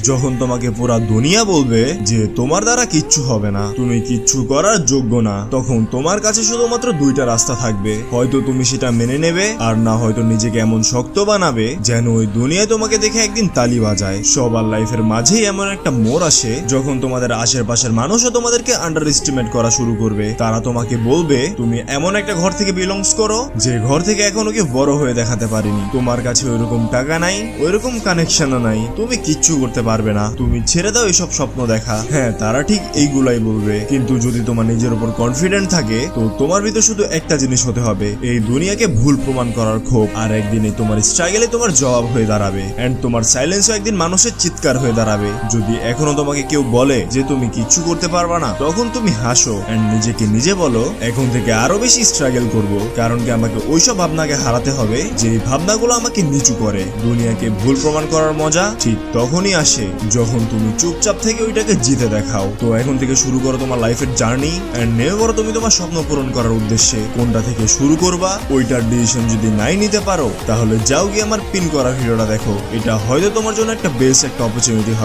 যখন তোমাকে পুরা দুনিয়া বলবে যে তোমার দ্বারা কিচ্ছু হবে না, তুমি কিচ্ছু করার যোগ্য না, তখন তোমার কাছে শুধুমাত্র দুইটা রাস্তা থাকবে। হয়তো তুমি সেটা মেনে নেবে, আর না হয়তো নিজেকে এমন শক্ত বানাবে যেন ওই দুনিয়ায় তোমাকে দেখে একদিন তালি বাজায়। সবার লাইফের মাঝেই এমন একটা মোড় আসে যখন তোমাদের আশেপাশের মানুষও তোমাদেরকে আন্ডার এস্টিমেট করা শুরু করবে। তারা তোমাকে বলবে তুমি এমন একটা ঘর থেকে বিলংস করো যে ঘর থেকে এখনো কেউ বড় হয়ে দেখাতে পারেনি। তোমার কাছে ওইরকম টাকা নাই, ওইরকম কানেকশনও নাই, তুমি কিচ্ছু করতে পারবে না, তুমি ছেড়ে দাও এইসব স্বপ্ন দেখা। হ্যাঁ, তারা ঠিক এইগুলাই বলবে, কিন্তু যদি তোমার নিজের উপর কনফিডেন্ট থাকে তো তোমার ভিতর শুধু একটা জিনিস হতে হবে, এই দুনিয়াকে ভুল প্রমাণ করার ক্ষোভ। আর একদিনে তোমার স্ট্রাগলে তোমার জবাব হয়ে দাঁড়াবে, এন্ড তোমার সাইলেন্সও একদিন মানুষের চিৎকার হয়ে দাঁড়াবে। যদি এখনো তোমাকে কেউ বলে যে তুমি কিচ্ছু করতে পারবা না, তখন তুমি হাসো এন্ড নিজেকে নিজে বলো এখন থেকে আরো বেশি স্ট্রাগল করব, কারণ কি আমাকে ওইসব ভাবনাকে হারাতে হবে যে ভাবনাগুলো আমাকে নিচু করে। দুনিয়াকে ভুল প্রমাণ করার মজা ঠিক তখনই আসে যখন তুমি চুপচাপ থেকে ওইটাকে জিতে দেখাও। তো এখন থেকে শুরু করো তোমার লাইফের জার্নি এন্ড নেমে পড়ো তুমি তোমার স্বপ্ন পূরণ করার উদ্দেশ্যে। কোনটা থেকে শুরু করবা ওইটার ডিসিশন যদি নাই নিতে পারো, তাহলে যাও গিয়ে আমার পিন করা ভিডিওটা দেখো। এটা হয়তো তোমার জন্য একটা বেস্ট একটা অপরচুনিটি হবে।